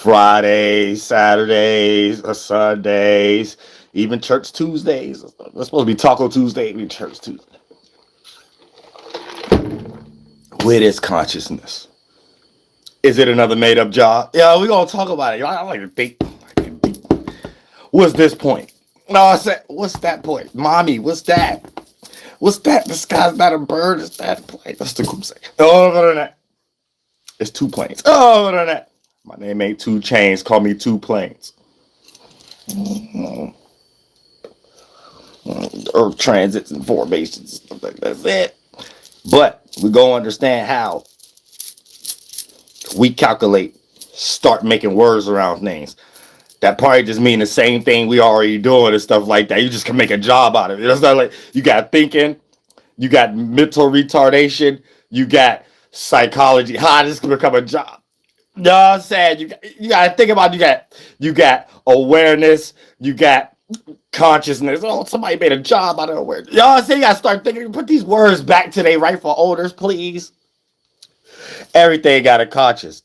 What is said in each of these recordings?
Fridays, Saturdays, or Sundays, even church Tuesdays. It's supposed to be Taco Tuesday, even church Tuesday. Where is consciousness? Is it another made up job? Yeah, we're going to talk about it. I like to think. What's this point? No, I said, what's that point? Mommy, what's that? What's that? The sky's not a bird. It's that plane. That's the cool say. Oh, other than that, it's two planes. Oh, other than that, my name ain't Two Chains. Call me Two Planes. Earth transits and formations. That's it. But we go understand how we calculate, start making words around things. That probably just mean the same thing we already doing and stuff like that. You just can make a job out of it. It's not like you got thinking, you got mental retardation, you got psychology. How this can become a job? You know what I'm saying? You got to think about you got awareness, you got consciousness. Oh, somebody made a job out of awareness. You know what I'm saying? You got to start thinking. Put these words back to their rightful owners, please. Everything got a conscious.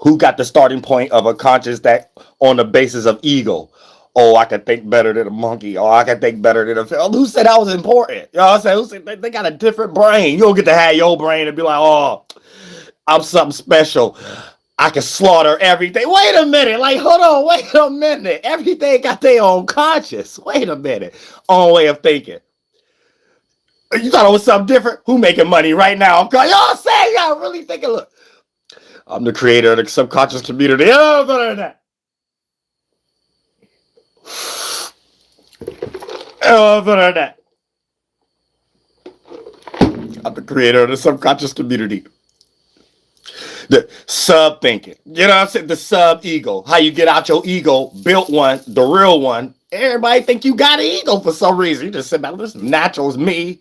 Who got the starting point of a conscious that on the basis of ego? Oh, I can think better than a monkey. Oh, I can think better than a fish. Who said that was important? You know what I'm saying? Who said they got a different brain? You don't get to have your brain and be like, oh, I'm something special. I can slaughter everything. Wait a minute. Like, hold on. Wait a minute. Everything got their own conscious. Wait a minute. Own way of thinking. You thought it was something different? Who making money right now? You know what I'm saying? You gotta really think. Look, I'm the creator of the subconscious community. Oh, better than that. Oh, better than that. I'm the creator of the subconscious community. The sub thinking. You know what I'm saying? The sub ego. How you get out your ego, built one, the real one. Everybody think you got an ego for some reason. You just sit back, this natural is me.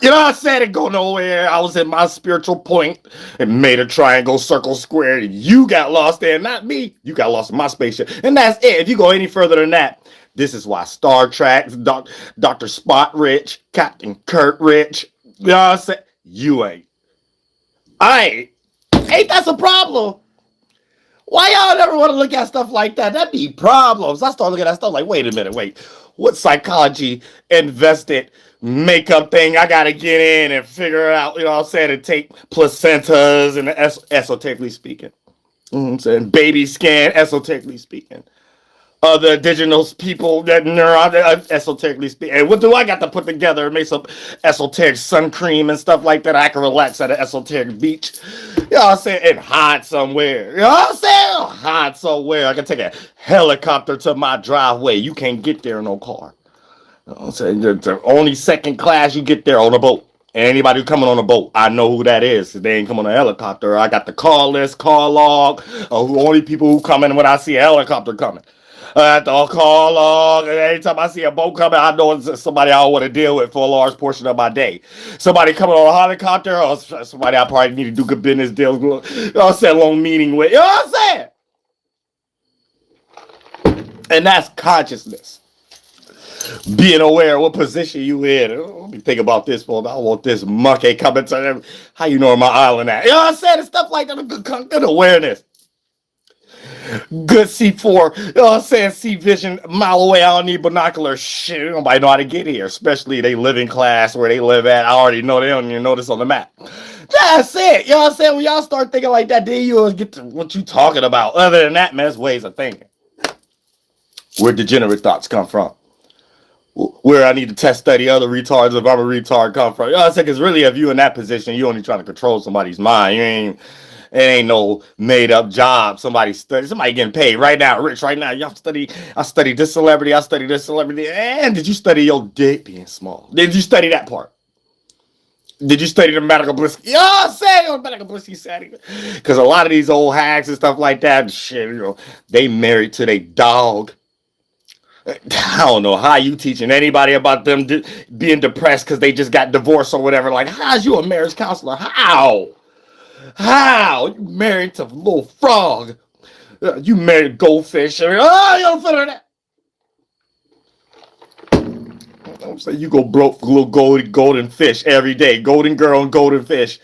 You know what I'm saying? It go nowhere. I was in my spiritual point and made a triangle, circle, square. You got lost there, not me. You got lost in my spaceship. And that's it. If you go any further than that, this is why Star Trek, Dr. Spot Rich, Captain Kurt Rich, you know what I'm saying? You ain't. Ain't that's a problem? Why y'all never want to look at stuff like that? That'd be problems. I start looking at stuff like, wait a minute, what psychology invested makeup thing I gotta get in and figure out, you know what I'm saying, and take placentas and esoterically speaking. You know what I'm saying? Baby scan, esoterically speaking. Other indigenous people that neuron, esoterically speaking. And what do I got to put together and make some esoteric sun cream and stuff like that? I can relax at an esoteric beach. You know what I'm saying? And hide somewhere. You know what I'm saying? Hide somewhere. I can take a helicopter to my driveway. You can't get there in no car. You know what I'm saying? The only second class you get there on a boat. Anybody who coming on a boat, I know who that is. They ain't coming on a helicopter. I got the call list, call log. Only people who come in when I see a helicopter coming. I have to call log. Anytime I see a boat coming, I know it's somebody I don't want to deal with for a large portion of my day. Somebody coming on a helicopter, or somebody I probably need to do good business deals with. You know what I'm saying? Long meeting with. You know what I'm saying? And that's consciousness. Being aware of what position you in. Let me think about this for I want this monkey coming to them. How you know where my island at? You know what I'm saying? And stuff like that. Good awareness. Good C4, you know what I'm saying? See vision a mile away. I don't need binoculars. Shit, nobody know how to get here, especially they living class where they live at. I already know they don't even know this on the map. That's it. You know what I'm saying? When y'all start thinking like that, then you'll get to what you talking about. Other than that, man, it's ways of thinking. Where degenerate thoughts come from? Where I need to test study other retards if I'm a retard come from. You know what I'm saying? Because really, if you in that position, you only trying to control somebody's mind. It ain't no made up job. Somebody getting paid right now, rich right now. Y'all study. I studied this celebrity. I studied this celebrity. And did you study your dick being small? Did you study that part? Did you study the medical bliss? You know what I'm saying? Medical bliss setting. Because a lot of these old hacks and stuff like that, shit, they married to their dog. I don't know how you teaching anybody about them being depressed because they just got divorced or whatever. Like, how's you a marriage counselor? How? You married to a little frog? You married goldfish? You don't fit that. I'm saying you go broke for little golden fish every day. Golden girl and golden fish.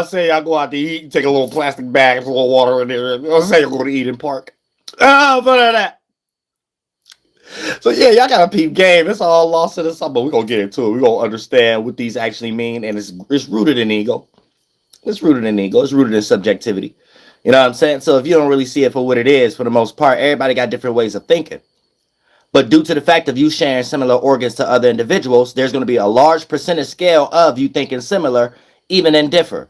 Say I go out to eat, take a little plastic bag, put a little water in there. Say I go to Eden Park. But that. So yeah, y'all got a peep game. It's all lost in the summer. We're gonna get into it. We're gonna understand what these actually mean, and it's rooted in ego. It's rooted in ego. It's rooted in subjectivity. You know what I'm saying? So if you don't really see it for what it is, for the most part, everybody got different ways of thinking. But due to the fact of you sharing similar organs to other individuals, there's going to be a large percentage scale of you thinking similar, even in differ.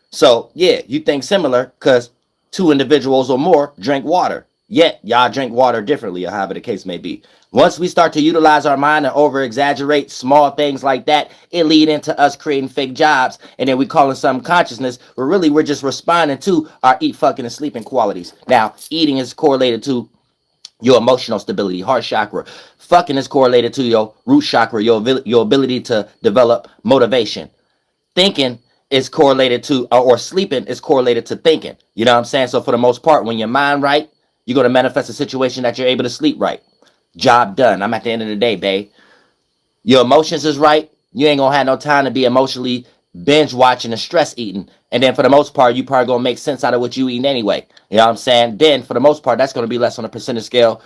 So yeah, you think similar because two individuals or more drink water. Yet y'all drink water differently, or however the case may be. Once we start to utilize our mind and over exaggerate small things like that, it lead into us creating fake jobs, and then we call it some consciousness, but really we're just responding to our eat, fucking, and sleeping qualities. Now, eating is correlated to your emotional stability, heart chakra. Fucking is correlated to your root chakra, your ability to develop motivation. Thinking is correlated to, or sleeping is correlated to thinking. You know what I'm saying? So for the most part, when your mind right, you're going to manifest a situation that you're able to sleep right. Job done. I'm at the end of the day, babe. Your emotions is right. You ain't going to have no time to be emotionally binge watching and stress eating. And then for the most part, you probably going to make sense out of what you eating anyway. You know what I'm saying? Then for the most part, that's going to be less on a percentage scale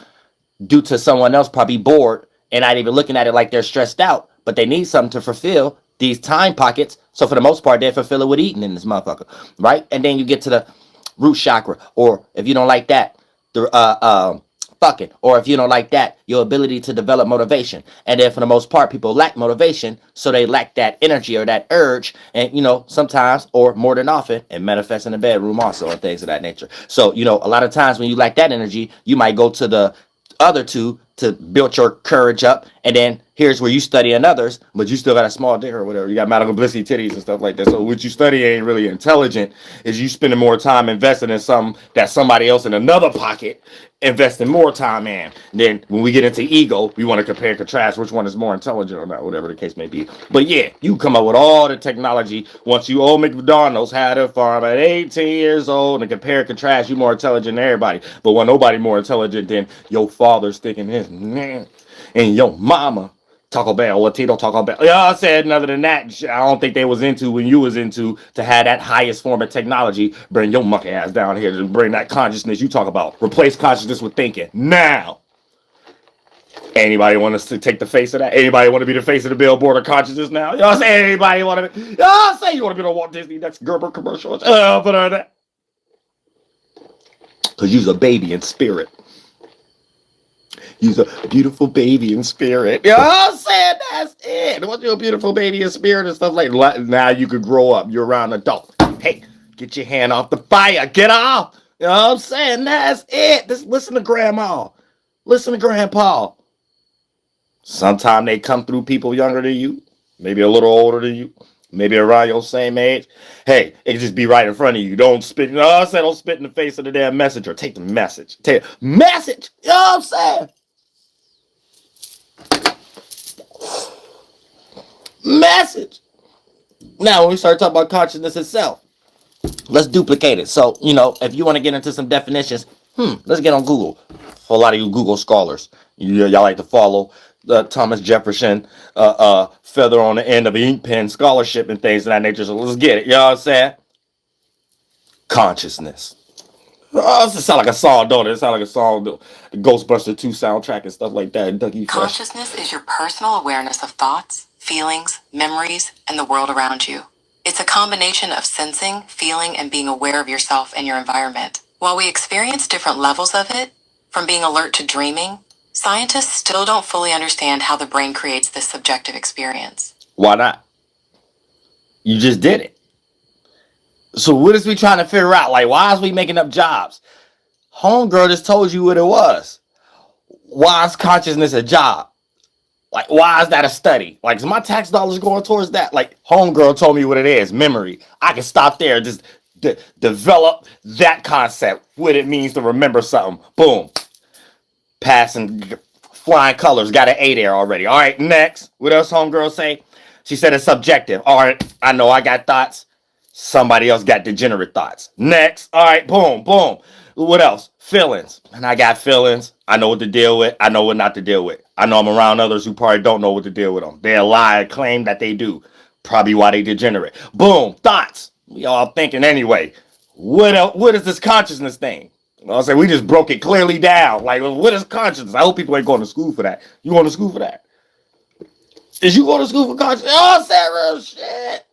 due to someone else probably bored and not even looking at it like they're stressed out, but they need something to fulfill these time pockets. So for the most part, they fulfill it with eating in this motherfucker, right? And then you get to the root chakra, or if you don't like that, the fucking, or if you don't like that, your ability to develop motivation. And then for the most part, people lack motivation, so they lack that energy or that urge. And you know, sometimes or more than often, it manifests in the bedroom also and things of that nature. So you know, a lot of times when you lack that energy, you might go to the other two to build your courage up, and then here's where you studying others, but you still got a small dick or whatever. You got medical blissy titties and stuff like that. So what you study ain't really intelligent. Is you spending more time investing in something that somebody else in another pocket investing more time in. And then when we get into ego, we want to compare and contrast which one is more intelligent or not, whatever the case may be. But yeah, you come up with all the technology. Once you old McDonald's had a farm at 18 years old and compare and contrast, you more intelligent than everybody. But when nobody more intelligent than your father sticking his man and your mama Taco Bell, Latino Taco Bell. Yeah, I said other than that, I don't think they was into when you was into to have that highest form of technology. Bring your monkey ass down here to bring that consciousness you talk about. Replace consciousness with thinking. Now, anybody want us to take the face of that? Anybody want to be the face of the billboard of consciousness now? Y'all say anybody want to be? Y'all say you want to be the Walt Disney next Gerber commercial? But that. Because you's a baby in spirit. You's a beautiful baby in spirit. You know what I'm saying? That's it. Once you're a beautiful baby in spirit and stuff like that, now you could grow up. You're around adult. Hey, get your hand off the fire. Get off. You know what I'm saying? That's it. Just listen to grandma. Listen to grandpa. Sometimes they come through people younger than you, maybe a little older than you, maybe around your same age. Hey, it can just be right in front of you. Don't spit. No, I said don't spit in the face of the damn messenger. Take the message. Take message. You know what I'm saying? Message. Now, when we start talking about consciousness itself, let's duplicate it. So, you know, if you want to get into some definitions, let's get on Google. For a lot of you Google scholars, y'all like to follow Thomas Jefferson, feather on the end of an ink pen scholarship and things of that nature. So let's get it. You know what I'm saying? Consciousness. Oh, this sound like a song, don't it? It sound like a song, the Ghostbuster 2 soundtrack and stuff like that. Dougie Fresh. Consciousness is your personal awareness of thoughts, feelings, memories, and the world around you. It's a combination of sensing, feeling, and being aware of yourself and your environment. While we experience different levels of it, from being alert to dreaming, scientists still don't fully understand how the brain creates this subjective experience. Why not? You just did it. So what is we trying to figure out? Like, why is we making up jobs? Homegirl just told you what it was. Why is consciousness a job? Like, why is that a study? Like, is my tax dollars going towards that? Like, homegirl told me what it is. Memory. I can stop there. Just develop that concept. What it means to remember something. Boom. Passing flying colors. Got an A there already. All right, next. What else homegirl say? She said it's subjective. All right, I know I got thoughts. Somebody else got degenerate thoughts. Next. All right, boom, boom. What else? Feelings. And I got feelings. I know what to deal with. I know what not to deal with. I know I'm around others who probably don't know what to deal with them. They lie and claim that they do. Probably why they degenerate. Boom. Thoughts. We all thinking anyway. What is this consciousness thing? I say we just broke it clearly down. Like, what is consciousness? I hope people ain't going to school for that. You going to school for that? Is you going to school for consciousness? Oh, Sarah, shit.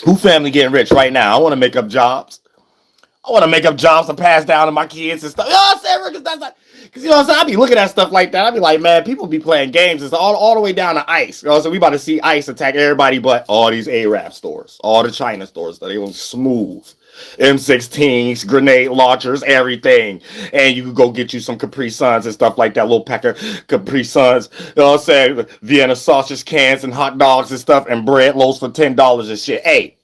Who family getting rich right now? I want to make up jobs. I want to make up jobs to pass down to my kids and stuff. You know what I'm saying? Because that's like, because you know what I'm saying? I be looking at stuff like that. I be like, man, people be playing games. It's all the way down to ICE. You know, so we about to see ICE attack everybody but all these Arab stores, all the China stores. They will smooth. M16s, grenade launchers, everything. And you can go get you some Capri Suns and stuff like that. Little packer Capri Suns. You know what I'm saying? Vienna sausage cans and hot dogs and stuff and bread loaves for $10 and shit. Hey,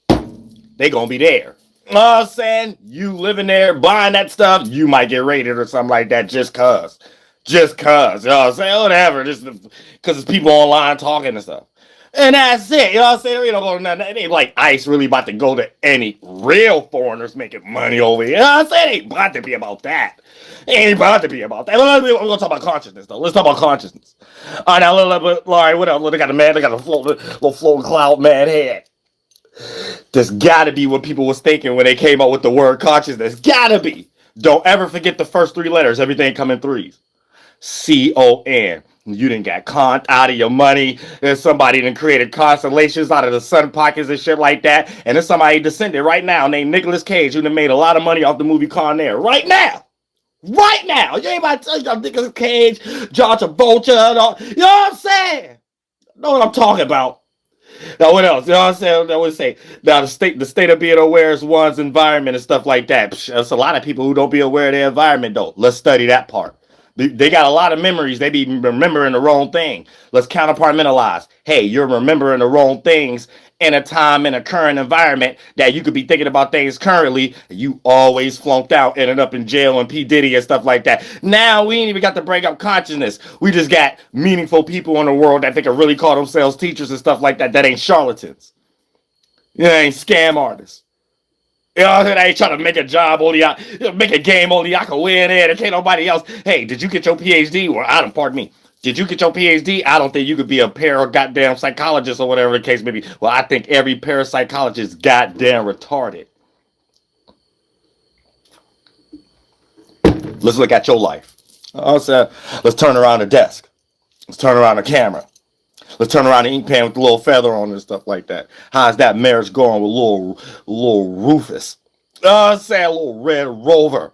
they gonna be there. You know what I'm saying? You living there buying that stuff, you might get raided or something like that just cause. Just cause. You know what I'm saying? Whatever. Just because it's people online talking and stuff. And that's it. You know what I'm saying? You know, it ain't like ICE really about to go to any real foreigners making money over here. You know what I'm saying? It ain't about to be about that. It ain't about to be about that. We're going to talk about consciousness, though. Let's talk about consciousness. All right, now, all right, what else? They got a little floating cloud mad head. There's got to be what people was thinking when they came up with the word consciousness. Got to be. Don't ever forget the first three letters. Everything come in threes. C-O-N. You didn't get conned out of your money. There's somebody that created constellations out of the sun pockets and shit like that. And there's somebody descended right now named Nicolas Cage who done made a lot of money off the movie Con Air. Right now. Right now. You ain't about to tell you Nicolas Cage, John Travolta. You know what I'm saying? Know what I'm talking about. Now what else? You know what I'm saying? I would say now the state of being aware is one's environment and stuff like that. There's a lot of people who don't be aware of their environment though. Let's study that part. They got a lot of memories. They be remembering the wrong thing. Let's counterpartmentalize. Hey, you're remembering the wrong things in a time, in a current environment that you could be thinking about things currently. You always flunked out, ended up in jail and P. Diddy and stuff like that. Now we ain't even got to break up consciousness. We just got meaningful people in the world that they can really call themselves teachers and stuff like that. That ain't charlatans. You ain't scam artists. You know, I ain't trying to make a job only, make a game only I can win it. And can't nobody else. Hey, did you get your PhD? Well, pardon me. Did you get your PhD? I don't think you could be a goddamn psychologist or whatever the case may be. Well, I think every parapsychologist is goddamn retarded. Let's look at your life. So let's turn around the desk. Let's turn around the camera. Let's turn around the ink pen with a little feather on it and stuff like that. How's that marriage going with little Rufus? Say a little Red Rover.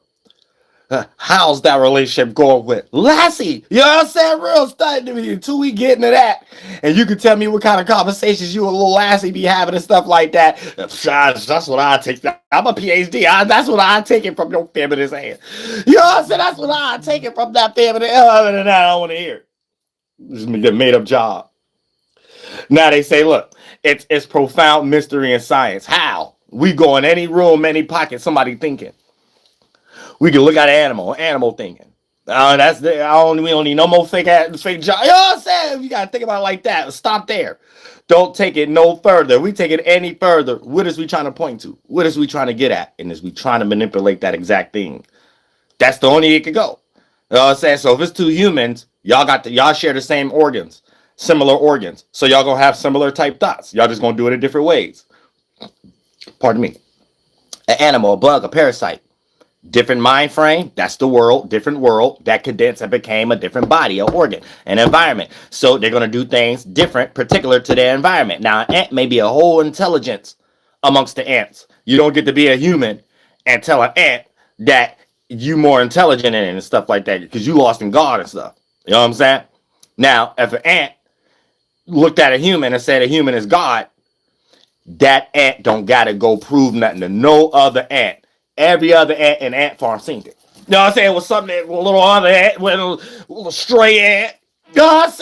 How's that relationship going with Lassie? You know what I'm saying? Real study to me until we get into that. And you can tell me what kind of conversations you and little Lassie be having and stuff like that. That's what I take. I'm a PhD. That's what I take it from your feminist hand. You know what I'm saying? That's what I take it from that feminist. Other than that, I don't want to hear it. Just a made up job. Now they say, look, it's profound mystery and science. How? We go in any room, any pocket, somebody thinking. We can look at animal thinking. We don't need no more fake job. You know what I'm saying? You gotta think about it like that. Stop there. Don't take it no further. We take it any further. What is we trying to point to? What is we trying to get at? And is we trying to manipulate that exact thing? That's the only it could go. You know what I'm saying? So if it's two humans, y'all share the same organs. Similar organs. So y'all gonna have similar type thoughts. Y'all just gonna do it in different ways. Pardon me. An animal, a bug, a parasite. Different mind frame. That's the world. Different world. That condensed and became a different body, an organ, an environment. So they're gonna do things different, particular to their environment. Now, an ant may be a whole intelligence amongst the ants. You don't get to be a human and tell an ant that you more intelligent in it and stuff like that because you lost in God and stuff. You know what I'm saying? Now, if an ant looked at a human and said a human is God, that ant don't gotta go prove nothing to no other ant. Every other ant in ant farm seen it. You know what I'm saying? It was something that a little other ant with a little stray ant. You know what I'm saying?